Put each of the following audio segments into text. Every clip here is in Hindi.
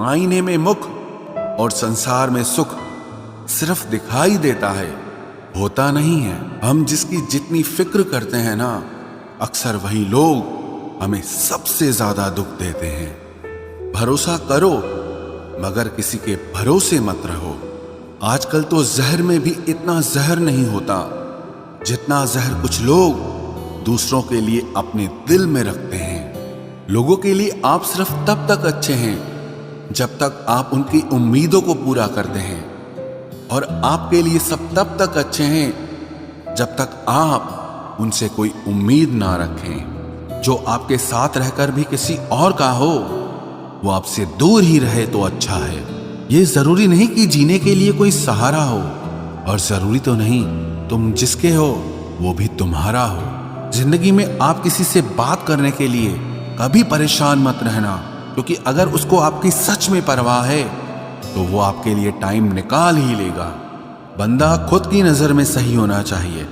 आईने में मुख और संसार में सुख सिर्फ दिखाई देता है, होता नहीं है। हम जिसकी जितनी फिक्र करते हैं ना, अक्सर वही लोग हमें सबसे ज्यादा दुख देते हैं। भरोसा करो मगर किसी के भरोसे मत रहो। आजकल तो जहर में भी इतना जहर नहीं होता जितना जहर कुछ लोग दूसरों के लिए अपने दिल में रखते हैं। लोगों के लिए आप सिर्फ तब तक अच्छे हैं जब तक आप उनकी उम्मीदों को पूरा करते हैं, और आपके लिए सब तब तक अच्छे हैं जब तक आप उनसे कोई उम्मीद ना रखें। जो आपके साथ रहकर भी किसी और का हो, वो आपसे दूर ही रहे तो अच्छा है। ये जरूरी नहीं कि जीने के लिए कोई सहारा हो, और जरूरी तो नहीं तुम जिसके हो वो भी तुम्हारा हो। जिंदगी में आप किसी से बात करने के लिए कभी परेशान मत रहना, क्योंकि अगर उसको आपकी सच में परवाह है तो वो आपके लिए टाइम निकाल ही लेगा। बंदा खुद की नजर में सही होना चाहिए।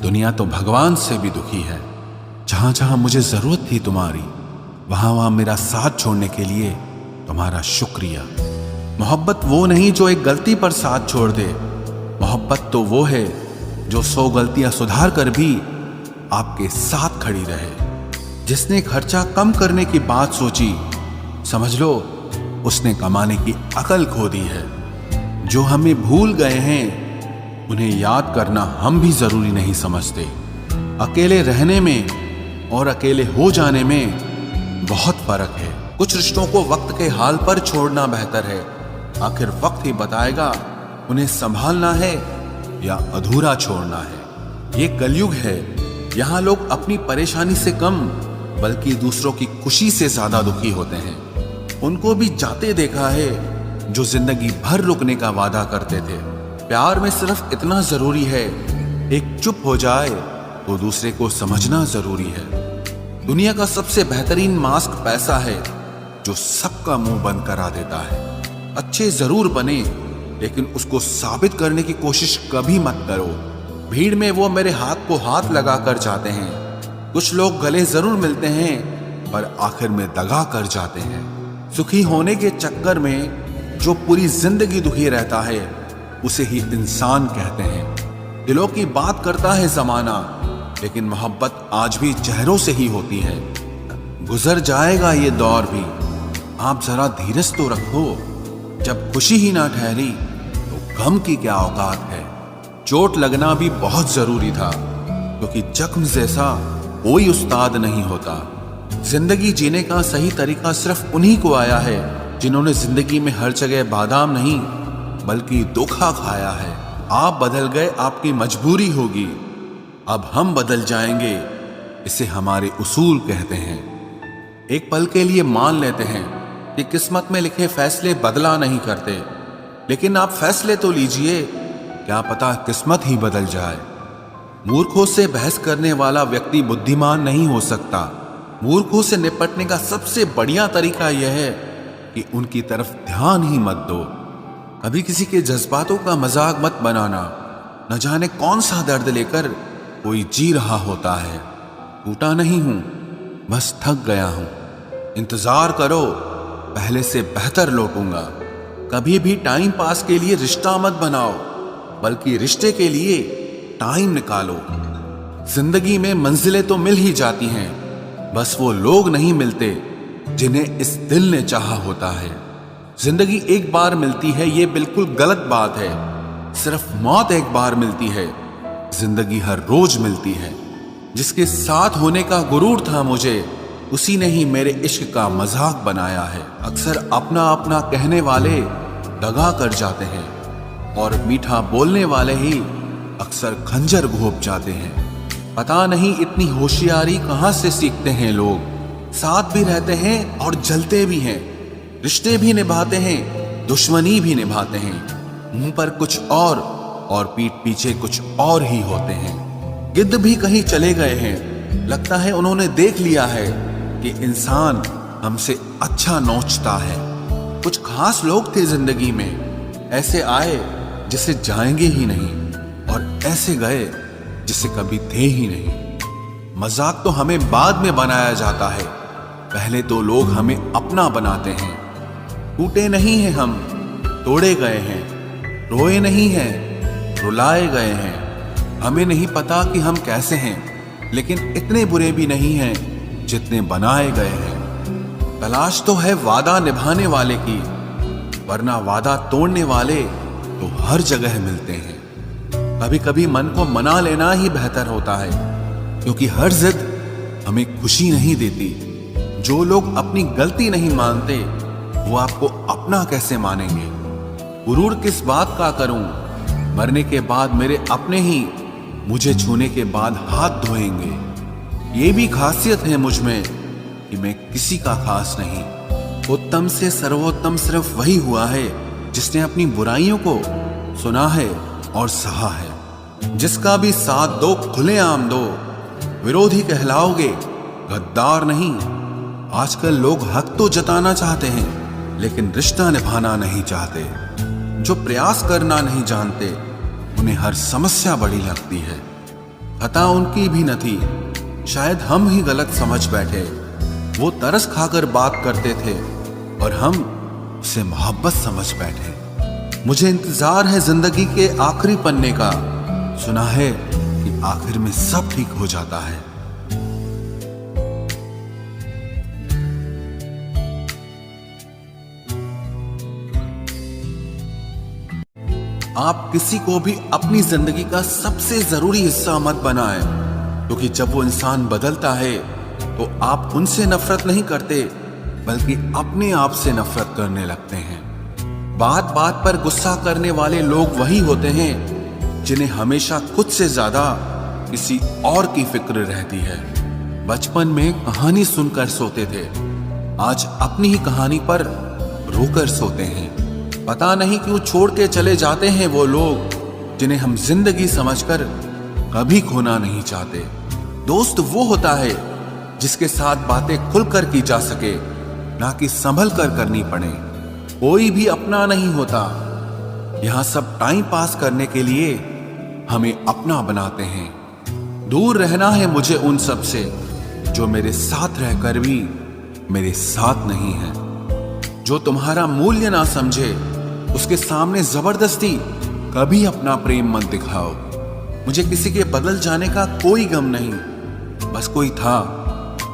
दुनिया तो भगवान से भी दुखी है। जहां जहां मुझे जरूरत थी तुम्हारी, वहां वहां मेरा साथ छोड़ने के लिए तुम्हारा शुक्रिया। मोहब्बत वो नहीं जो एक गलती पर साथ छोड़ दे। मोहब्बत तो वो है जो 100 गलतियां सुधार कर भी आपके साथ खड़ी रहे। जिसने खर्चा कम करने की बात सोची, समझ लो उसने कमाने की अकल खो दी है। जो हमें भूल गए हैं उन्हें याद करना हम भी जरूरी नहीं समझते। अकेले रहने में और अकेले हो जाने में बहुत फर्क है। कुछ रिश्तों को वक्त के हाल पर छोड़ना बेहतर है। आखिर वक्त ही बताएगा उन्हें संभालना है या अधूरा छोड़ना है। ये कलयुग है। यहाँ लोग अपनी परेशानी से कम बल्कि दूसरों की खुशी से ज्यादा दुखी होते हैं। उनको भी जाते देखा है जो जिंदगी भर रुकने का वादा करते थे। प्यार में सिर्फ इतना जरूरी है, एक चुप हो जाए तो दूसरे को समझना जरूरी है। दुनिया का सबसे बेहतरीन मास्क पैसा है, जो सबका मुंह बंद करा देता है। अच्छे जरूर बने, लेकिन उसको साबित करने की कोशिश कभी मत करो। भीड़ में वो मेरे हाथ को हाथ लगा कर जाते हैं। कुछ लोग गले जरूर मिलते हैं पर आखिर में दगा कर जाते हैं। सुखी होने के चक्कर में जो पूरी जिंदगी दुखी रहता है उसे ही इंसान कहते हैं। दिलों की बात करता है जमाना, लेकिन मोहब्बत आज भी चेहरों से ही होती है। गुजर जाएगा ये दौर भी, आप जरा धीरज तो रखो। जब खुशी ही ना ठहरी तो गम की क्या औकात है। चोट लगना भी बहुत जरूरी था, क्योंकि जख्म जैसा कोई उस्ताद नहीं होता। जिंदगी जीने का सही तरीका सिर्फ उन्हीं को आया है जिन्होंने जिंदगी में हर जगह बादाम नहीं बल्कि धोखा खाया है। आप बदल गए, आपकी मजबूरी होगी। अब हम बदल जाएंगे, इसे हमारे उसूल कहते हैं। एक पल के लिए मान लेते हैं कि किस्मत में लिखे फैसले बदला नहीं करते, लेकिन आप फैसले तो लीजिए, क्या पता किस्मत ही बदल जाए। मूर्खों से बहस करने वाला व्यक्ति बुद्धिमान नहीं हो सकता। मूर्खों से निपटने का सबसे बढ़िया तरीका यह है कि उनकी तरफ ध्यान ही मत दो। कभी किसी के जज्बातों का मजाक मत बनाना। न जाने कौन सा दर्द लेकर कोई जी रहा होता है। टूटा नहीं हूं, बस थक गया हूं। इंतजार करो, पहले से बेहतर लौटूंगा। कभी भी टाइम पास के लिए रिश्ता मत बनाओ, बल्कि रिश्ते के लिए टाइम निकालो। जिंदगी में मंजिलें तो मिल ही जाती हैं, बस वो लोग नहीं मिलते जिन्हें इस दिल ने चाहा होता है। जिंदगी एक बार मिलती है, ये बिल्कुल गलत बात है। सिर्फ मौत एक बार मिलती है, जिंदगी हर रोज मिलती है। जिसके साथ होने का गुरूर था मुझे, उसी ने ही मेरे इश्क का मजाक बनाया है। अक्सर अपना अपना कहने वाले दगा कर जाते हैं, और मीठा बोलने वाले ही अक्सर खंजर घोंप जाते हैं। पता नहीं इतनी होशियारी कहां से सीखते हैं लोग। साथ भी रहते हैं और जलते भी हैं, रिश्ते भी निभाते हैं, दुश्मनी भी निभाते हैं। मुंह पर कुछ और पीठ पीछे कुछ और ही होते हैं। गिद्ध भी कहीं चले गए हैं, लगता है उन्होंने देख लिया है कि इंसान हमसे अच्छा नोचता है। कुछ खास लोग थे जिंदगी में, ऐसे आए जिसे जाएंगे ही नहीं, और ऐसे गए जिसे कभी थे ही नहीं। मजाक तो हमें बाद में बनाया जाता है, पहले तो लोग हमें अपना बनाते हैं। टूटे नहीं हैं हम, तोड़े गए हैं। रोए नहीं हैं, रुलाए गए हैं। हमें नहीं पता कि हम कैसे हैं, लेकिन इतने बुरे भी नहीं हैं जितने बनाए गए हैं। तलाश तो है वादा निभाने वाले की, वरना वादा तोड़ने वाले तो हर जगह मिलते हैं। कभी कभी मन को मना लेना ही बेहतर होता है, क्योंकि हर जिद हमें खुशी नहीं देती। जो लोग अपनी गलती नहीं मानते, वो आपको अपना कैसे मानेंगे? गुरूर किस बात का करूं? मरने के बाद मेरे अपने ही मुझे छूने के बाद हाथ धोएंगे। ये भी खासियत है मुझ में कि मैं किसी का खास नहीं। उत्तम से सर्वोत्तम सिर्फ वही हुआ है जिसने अपनी बुराइयों को सुना है और सहा है। जिसका भी साथ दो खुलेआम दो, विरोधी कहलाओगे, गद्दार नहीं। आजकल लोग हक तो जताना चाहते हैं, लेकिन रिश्ता निभाना नहीं चाहते। जो प्रयास करना नहीं जानते, उन्हें हर समस्या बड़ी लगती है। खता उनकी भी न थी, शायद हम ही गलत समझ बैठे। वो तरस खाकर बात करते थे और हम उसे मोहब्बत समझ बैठे। मुझे इंतजार है जिंदगी के आखिरी पन्ने का। सुना है कि आखिर में सब ठीक हो जाता है। आप किसी को भी अपनी जिंदगी का सबसे जरूरी हिस्सा मत बनाएं, क्योंकि जब वो इंसान बदलता है तो आप उनसे नफरत नहीं करते, बल्कि अपने आप से नफरत करने लगते हैं। बात बात पर गुस्सा करने वाले लोग वही होते हैं जिन्हें हमेशा खुद से ज्यादा किसी और की फिक्र रहती है। बचपन में कहानी सुनकर सोते थे, आज अपनी ही कहानी पर रोकर सोते हैं। पता नहीं क्यों छोड़ के चले जाते हैं वो लोग जिन्हें हम जिंदगी समझकर कभी खोना नहीं चाहते। दोस्त वो होता है जिसके साथ बातें खुलकर की जा सके, ना कि संभल कर करनी पड़े। कोई भी अपना नहीं होता। यहां सब टाइम पास करने के लिए हमें अपना बनाते हैं। दूर रहना है मुझे उन सब से जो मेरे साथ रहकर भी मेरे साथ नहीं है। जो तुम्हारा मूल्य ना समझे, उसके सामने जबरदस्ती कभी अपना प्रेम मत दिखाओ। मुझे किसी के बदल जाने का कोई गम नहीं, बस कोई था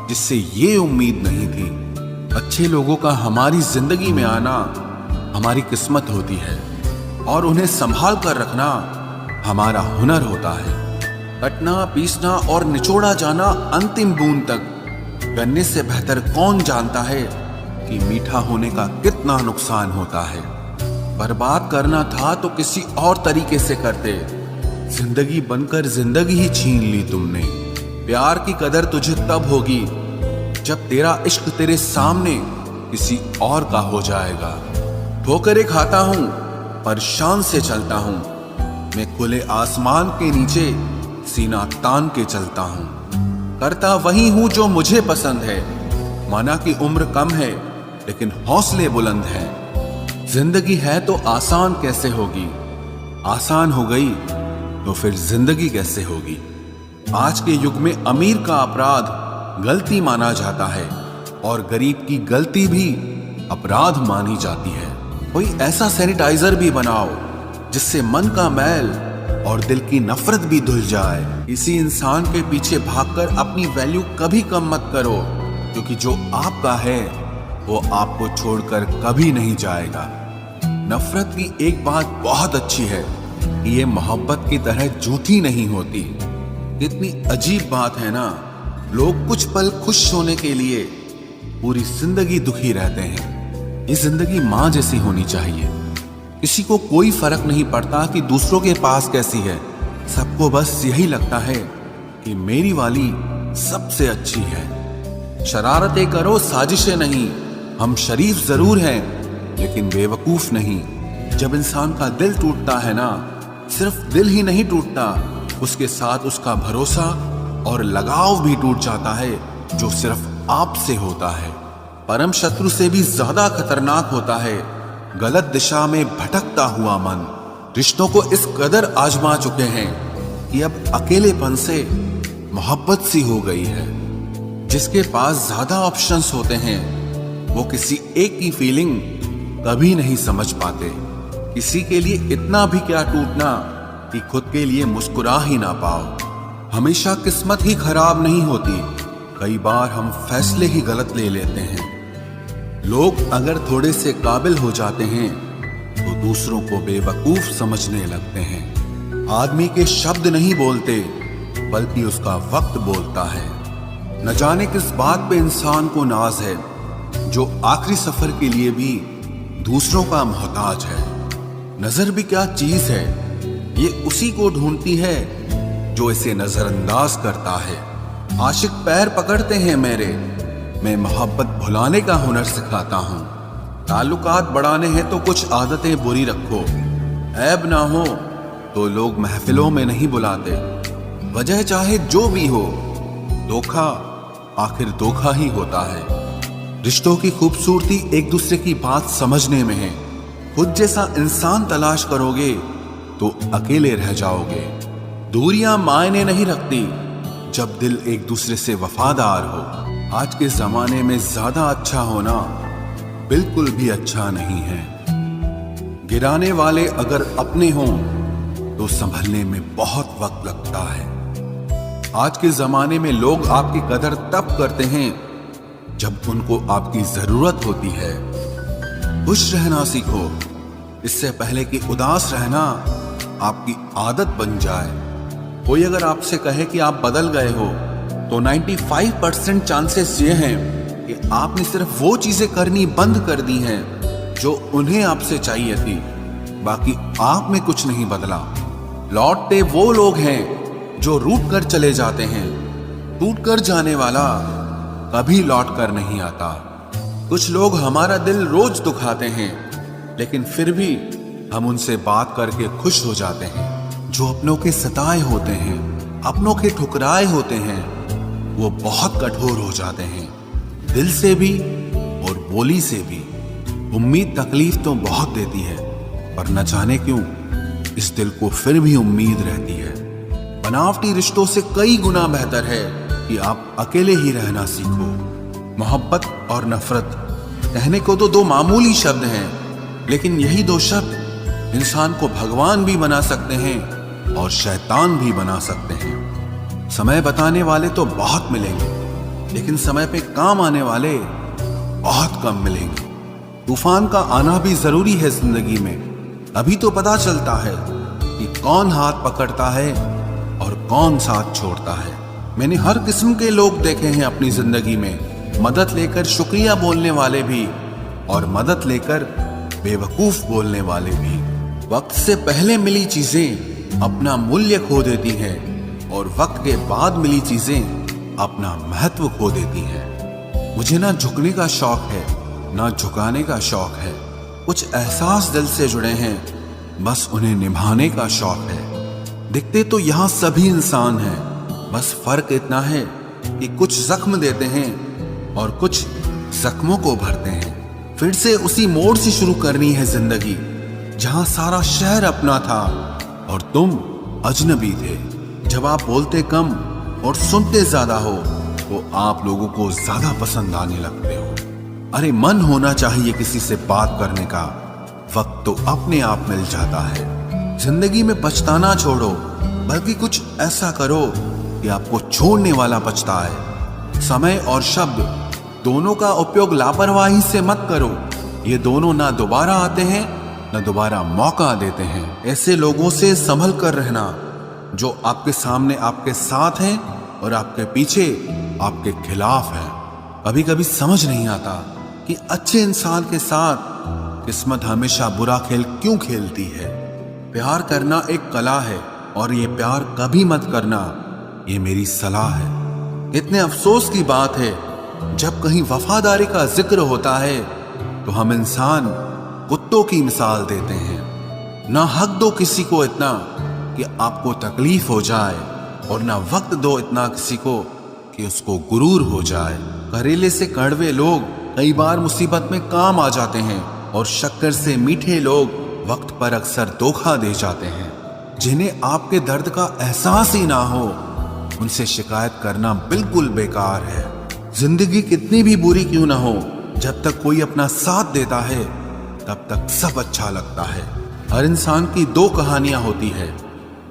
जिससे ये उम्मीद नहीं थी। अच्छे लोगों का हमारी जिंदगी में आना हमारी किस्मत होती है, और उन्हें संभाल कर रखना हमारा हुनर होता है। कटना, पीसना और निचोड़ा जाना अंतिम बूंद तक करने से बेहतर कौन जानता है कि मीठा होने का कितना नुकसान होता है। बर्बाद करना था तो किसी और तरीके से करते। जिंदगी बनकर जिंदगी ही छीन ली तुमने। प्यार की कदर तुझे तब होगी जब तेरा इश्क तेरे सामने किसी और का हो जाएगा। ठोकरें खाता हूं पर शान से चलता हूं। मैं खुले आसमान के नीचे सीना तान के चलता हूं। करता वही हूं जो मुझे पसंद है। माना कि उम्र कम है, लेकिन हौसले बुलंद हैं। जिंदगी है तो आसान कैसे होगी? आसान हो गई तो फिर जिंदगी कैसे होगी? आज के युग में अमीर का अपराध गलती माना जाता है, और गरीब की गलती भी अपराध मानी जाती है। कोई ऐसा सैनिटाइजर भी बनाओ जिससे मन का मैल और दिल की नफरत भी धुल जाए। इसी इंसान के पीछे भागकर अपनी वैल्यू कभी कम मत करो, क्योंकि जो आपका है वो आपको छोड़कर कभी नहीं जाएगा। नफरत की एक बात बहुत अच्छी है कि ये मोहब्बत की तरह झूठी नहीं होती। कितनी अजीब बात है ना, लोग कुछ पल खुश होने के लिए पूरी जिंदगी दुखी रहते हैं। ये जिंदगी माँ जैसी होनी चाहिए। किसी को कोई फर्क नहीं पड़ता कि दूसरों के पास कैसी है। सबको बस यही लगता है कि मेरी वाली सबसे अच्छी है। शरारतें करो, साजिशें नहीं। हम शरीफ जरूर हैं, लेकिन बेवकूफ नहीं। जब इंसान का दिल टूटता है ना, सिर्फ दिल ही नहीं टूटता, उसके साथ उसका भरोसा और लगाव भी टूट जाता है, जो सिर्फ आपसे होता है। परम शत्रु से भी ज्यादा खतरनाक होता है गलत दिशा में भटकता हुआ मन। रिश्तों को इस कदर आजमा चुके हैं कि अब अकेलेपन से मोहब्बत सी हो गई है। जिसके पास ज्यादा ऑप्शंस होते हैं, वो किसी एक की फीलिंग कभी नहीं समझ पाते। किसी के लिए इतना भी क्या टूटना कि खुद के लिए मुस्कुरा ही ना पाओ। हमेशा किस्मत ही खराब नहीं होती, कई बार हम फैसले ही गलत ले लेते हैं। लोग अगर थोड़े से काबिल हो जाते हैं तो दूसरों को बेवकूफ समझने लगते हैं। आदमी के शब्द नहीं बोलते बल्कि उसका वक्त बोलता है। न जाने किस बात पे इंसान को नाज है, जो आखिरी सफर के लिए भी दूसरों का मोहताज है। नजर भी क्या चीज है, ये उसी को ढूंढती है जो इसे नजरअंदाज करता है। आशिक पैर पकड़ते हैं मेरे, मैं मोहब्बत भुलाने का हुनर सिखाता हूँ। ताल्लुकात बढ़ाने हैं तो कुछ आदतें बुरी रखो, ऐब ना हो तो लोग महफिलों में नहीं बुलाते। वजह चाहे जो भी हो, धोखा आखिर धोखा ही होता है। रिश्तों की खूबसूरती एक दूसरे की बात समझने में है। खुद जैसा इंसान तलाश करोगे तो अकेले रह जाओगे। दूरियां मायने नहीं रखती जब दिल एक दूसरे से वफादार हो। आज के जमाने में ज्यादा अच्छा होना बिल्कुल भी अच्छा नहीं है। गिराने वाले अगर अपने हों तो संभलने में बहुत वक्त लगता है। आज के जमाने में लोग आपकी कदर तब करते हैं जब उनको आपकी जरूरत होती है। खुश रहना सीखो, इससे पहले कि उदास रहना आपकी आदत बन जाए। कोई अगर आपसे कहे कि आप बदल गए हो तो 95% चांसेस ये हैं कि आपने सिर्फ वो चीजें करनी बंद कर दी हैं जो उन्हें आपसे चाहिए थी। बाकी आप में कुछ नहीं बदला। लौटते वो लोग हैं जो रूठ कर चले जाते हैं। टूट कर जाने वाला कभी लौट कर नहीं आता। कुछ लोग हमारा दिल रोज दुखाते हैं, लेकिन फिर भी हम उनसे बात करके खुश हो जाते हैं। जो अपनों के सताए होते हैं, अपनों के ठुकराए होते हैं, वो बहुत कठोर हो जाते हैं, दिल से भी और बोली से भी। उम्मीद तकलीफ तो बहुत देती है, पर न जाने क्यों इस दिल को फिर भी उम्मीद रहती है। बनावटी रिश्तों से कई गुना बेहतर है कि आप अकेले ही रहना सीखो। मोहब्बत और नफरत कहने को तो दो मामूली शब्द हैं, लेकिन यही दो शब्द इंसान को भगवान भी बना सकते हैं और शैतान भी बना सकते हैं। समय बताने वाले तो बहुत मिलेंगे, लेकिन समय पे काम आने वाले बहुत कम मिलेंगे। तूफान का आना भी जरूरी है जिंदगी में, अभी तो पता चलता है कि कौन हाथ पकड़ता है और कौन साथ छोड़ता है। मैंने हर किस्म के लोग देखे हैं अपनी जिंदगी में, मदद लेकर शुक्रिया बोलने वाले भी और मदद लेकर बेवकूफ बोलने वाले भी। वक्त से पहले मिली चीजें अपना मूल्य खो देती हैं और वक्त के बाद मिली चीजें अपना महत्व खो देती हैं। मुझे ना झुकने का शौक है ना झुकाने का शौक है। कुछ एहसास दिल से जुड़े हैं, बस उन्हें निभाने का शौक है। दिखते तो यहाँ सभी इंसान हैं, बस फर्क इतना है कि कुछ जख्म देते हैं और कुछ जख्मों को भरते हैं। फिर से उसी मोड़ से शुरू करनी है जिंदगी, जहां सारा शहर अपना था और तुम अजनबी थे। जब आप बोलते कम और सुनते ज्यादा हो तो आप लोगों को ज्यादा पसंद आने लगते हो। अरे मन होना चाहिए किसी से बात करने का, वक्त तो अपने आप मिल जाता है। जिंदगी में पछताना छोड़ो, बल्कि कुछ ऐसा करो कि आपको छोड़ने वाला पछताए। समय और शब्द दोनों का उपयोग लापरवाही से मत करो। ये दोनों ना दोबारा आते हैं ना दोबारा मौका देते हैं। ऐसे लोगों से संभल कर रहना जो आपके सामने आपके साथ हैं और आपके पीछे आपके खिलाफ हैं। कभी कभी समझ नहीं आता कि अच्छे इंसान के साथ किस्मत हमेशा बुरा खेल क्यों खेलती है। प्यार करना एक कला है और ये प्यार कभी मत करना, ये मेरी सलाह है। इतने अफसोस की बात है, जब कहीं वफादारी का जिक्र होता है तो हम इंसान कुत्तों की मिसाल देते हैं। ना हक दो किसी को इतना कि आपको तकलीफ हो जाए, और ना वक्त दो इतना किसी को कि उसको गुरूर हो जाए। करेले से कड़वे लोग कई बार मुसीबत में काम आ जाते हैं, और शक्कर से मीठे लोग वक्त पर अक्सर धोखा दे जाते हैं। जिन्हें आपके दर्द का एहसास ही ना हो, उनसे शिकायत करना बिल्कुल बेकार है। जिंदगी कितनी भी बुरी क्यों ना हो, जब तक कोई अपना साथ देता है तब तक सब अच्छा लगता है। हर इंसान की दो कहानियां होती है,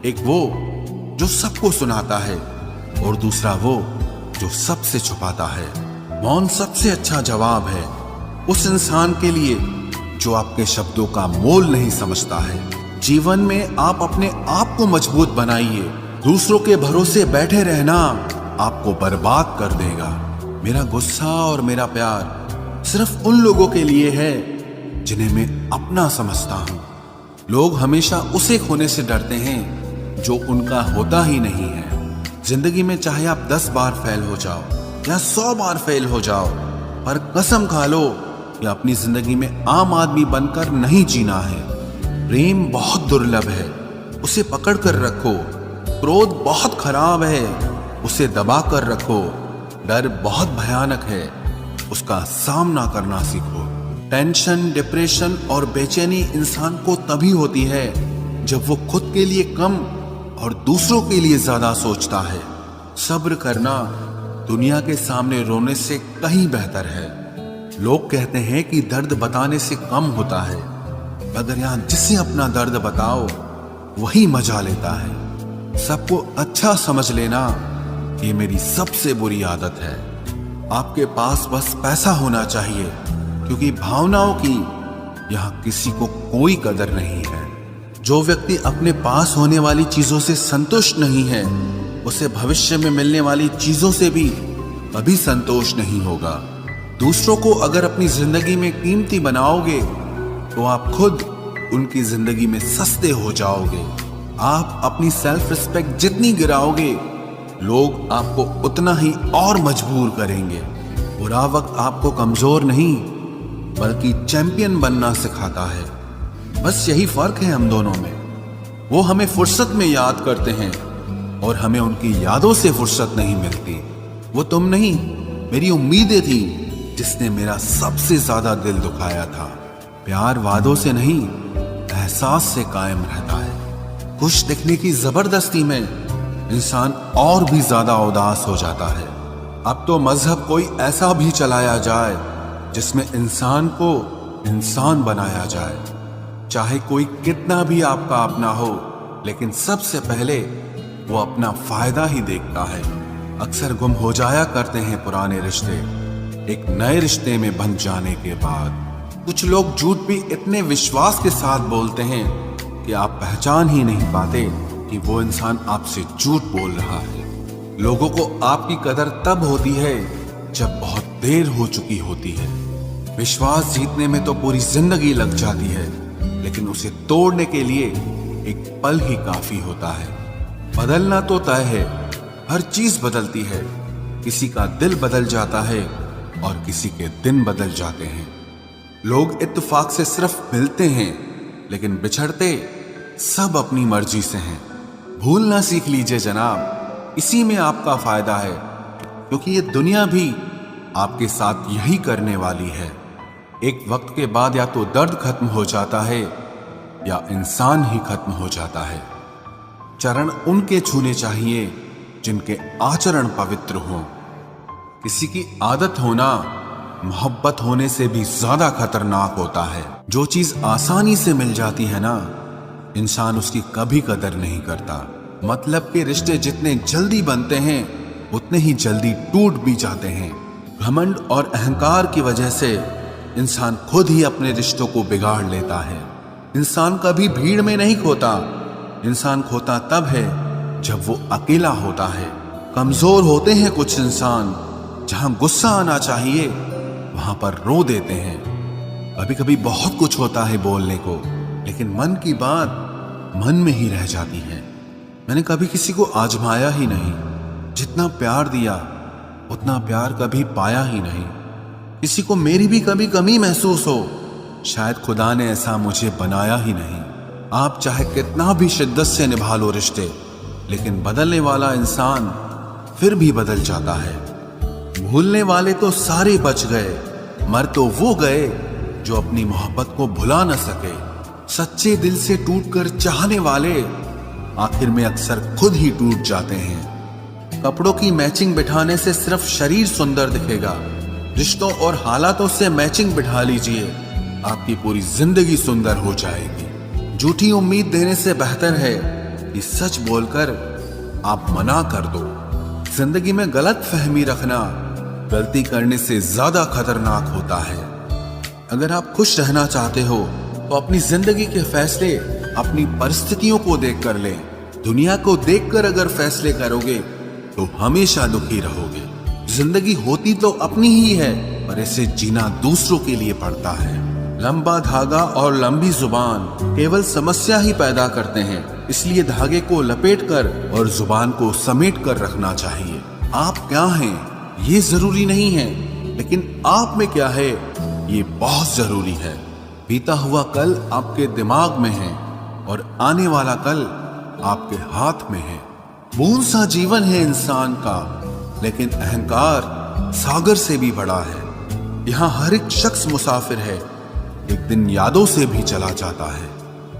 एक वो जो सबको सुनाता है और दूसरा वो जो सबसे छुपाता है। मौन सबसे अच्छा जवाब है उस इंसान के लिए जो आपके शब्दों का मोल नहीं समझता है। जीवन में आप अपने आप को मजबूत बनाइए। दूसरों के भरोसे बैठे रहना आपको बर्बाद कर देगा। मेरा गुस्सा और मेरा प्यार सिर्फ उन लोगों के लिए है जिन्हें मैं अपना समझता हूं। लोग हमेशा उसे खोने से डरते हैं जो उनका होता ही नहीं है। जिंदगी में चाहे आप 10 बार फेल हो जाओ या 100 बार फेल हो जाओ, पर कसम खा लो कि अपनी जिंदगी में आम आदमी बनकर नहीं जीना है। प्रेम बहुत दुर्लभ है, उसे पकड़ कर रखो। क्रोध बहुत खराब है, उसे दबा कर रखो। डर बहुत भयानक है, उसका सामना करना सीखो। टेंशन, डिप्रेशन और बेचैनी इंसान को तभी होती है जब वो खुद के लिए कम और दूसरों के लिए ज्यादा सोचता है। सब्र करना दुनिया के सामने रोने से कहीं बेहतर है। लोग कहते हैं कि दर्द बताने से कम होता है, मगर यहां जिसे अपना दर्द बताओ वही मजा लेता है। सबको अच्छा समझ लेना ये मेरी सबसे बुरी आदत है। आपके पास बस पैसा होना चाहिए, क्योंकि भावनाओं की यहां किसी को कोई कदर नहीं है। जो व्यक्ति अपने पास होने वाली चीजों से संतुष्ट नहीं है, उसे भविष्य में मिलने वाली चीजों से भी कभी संतोष नहीं होगा। दूसरों को अगर अपनी जिंदगी में कीमती बनाओगे तो आप खुद उनकी जिंदगी में सस्ते हो जाओगे। आप अपनी सेल्फ रिस्पेक्ट जितनी गिराओगे, लोग आपको उतना ही और मजबूर करेंगे। बुरा वक्त आपको कमजोर नहीं बल्कि चैंपियन बनना सिखाता है। बस यही फर्क है हम दोनों में। वो हमें फुर्सत में याद करते हैं और हमें उनकी यादों से फुर्सत नहीं मिलती। वो तुम नहीं, मेरी उम्मीदें थी जिसने मेरा सबसे ज्यादा दिल दुखाया था। प्यार वादों से नहीं, एहसास से कायम रहता है। खुश दिखने की जबरदस्ती में इंसान और भी ज्यादा उदास हो जाता है। अब तो मजहब कोई ऐसा भी चलाया जाए जिसमें इंसान को इंसान बनाया जाए। चाहे कोई कितना भी आपका अपना हो, लेकिन सबसे पहले वो अपना फायदा ही देखता है। अक्सर गुम हो जाया करते हैं पुराने रिश्ते एक नए रिश्ते में बन जाने के बाद। कुछ लोग झूठ भी इतने विश्वास के साथ बोलते हैं कि आप पहचान ही नहीं पाते कि वो इंसान आपसे झूठ बोल रहा है। लोगों को आपकी कदर तब होती है जब बहुत देर हो चुकी होती है। विश्वास जीतने में तो पूरी जिंदगी लग जाती है, लेकिन उसे तोड़ने के लिए एक पल ही काफी होता है। बदलना तो तय है, हर चीज बदलती है। किसी का दिल बदल जाता है और किसी के दिन बदल जाते हैं। लोग इत्तेफाक से सिर्फ मिलते हैं, लेकिन बिछड़ते सब अपनी मर्जी से हैं। भूलना सीख लीजिए जनाब, इसी में आपका फायदा है, क्योंकि ये दुनिया भी आपके साथ यही करने वाली है। एक वक्त के बाद या तो दर्द खत्म हो जाता है या इंसान ही खत्म हो जाता है। चरण उनके छूने चाहिए जिनके आचरण पवित्र हों। किसी की आदत होना मोहब्बत होने से भी ज्यादा खतरनाक होता है। जो चीज आसानी से मिल जाती है ना, इंसान उसकी कभी कदर नहीं करता। मतलब के रिश्ते जितने जल्दी बनते हैं उतने ही जल्दी टूट भी जाते हैं। घमंड और अहंकार की वजह से इंसान खुद ही अपने रिश्तों को बिगाड़ लेता है। इंसान कभी भीड़ में नहीं खोता, इंसान खोता तब है जब वो अकेला होता है। कमजोर होते हैं कुछ इंसान, जहां गुस्सा आना चाहिए वहां पर रो देते हैं। कभी कभी बहुत कुछ होता है बोलने को, लेकिन मन की बात मन में ही रह जाती है। मैंने कभी किसी को आजमाया ही नहीं। जितना प्यार दिया उतना प्यार कभी पाया ही नहीं। किसी को मेरी भी कभी कमी महसूस हो, शायद खुदा ने ऐसा मुझे बनाया ही नहीं। आप चाहे कितना भी शिद्दत से निभा लो रिश्ते, लेकिन बदलने वाला इंसान फिर भी बदल जाता है। भूलने वाले तो सारे बच गए, मर तो वो गए जो अपनी मोहब्बत को भुला न सके। सच्चे दिल से टूटकर चाहने वाले आखिर में अक्सर खुद ही टूट जाते हैं। कपड़ों की मैचिंग बिठाने से सिर्फ शरीर सुंदर दिखेगा। रिश्तों और हालातों से मैचिंग बिठा लीजिए, आपकी पूरी जिंदगी सुंदर हो जाएगी। झूठी उम्मीद देने से बेहतर है कि सच बोलकर आप मना कर दो। जिंदगी में गलत फहमी रखना गलती करने से ज्यादा खतरनाक होता है। अगर आप खुश रहना चाहते हो तो अपनी जिंदगी के फैसले अपनी परिस्थितियों को देखकर लें। दुनिया को देखकर अगर फैसले करोगे तो हमेशा दुखी रहोगे। जिंदगी होती तो अपनी ही है, पर इसे जीना दूसरों के लिए पड़ता है। लंबा धागा और लंबी जुबान केवल समस्या ही पैदा करते हैं, इसलिए धागे को लपेटकर और जुबान को समेट कर रखना चाहिए। आप क्या हैं ये जरूरी नहीं है, लेकिन आप में क्या है ये बहुत जरूरी है। बीता हुआ कल आपके दिमाग में है और आने वाला कल आपके हाथ में है। बूंद सा जीवन है इंसान का, लेकिन अहंकार सागर से भी बड़ा है। यहाँ हर एक शख्स मुसाफिर है, एक दिन यादों से भी चला जाता है।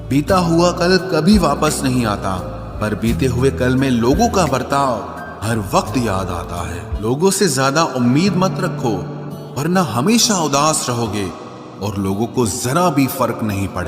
बीता हुआ कल कभी वापस नहीं आता, पर बीते हुए कल में लोगों का बर्ताव हर वक्त याद आता है। लोगों से ज्यादा उम्मीद मत रखो, वरना हमेशा उदास रहोगे और लोगों को जरा भी फर्क नहीं पड़े।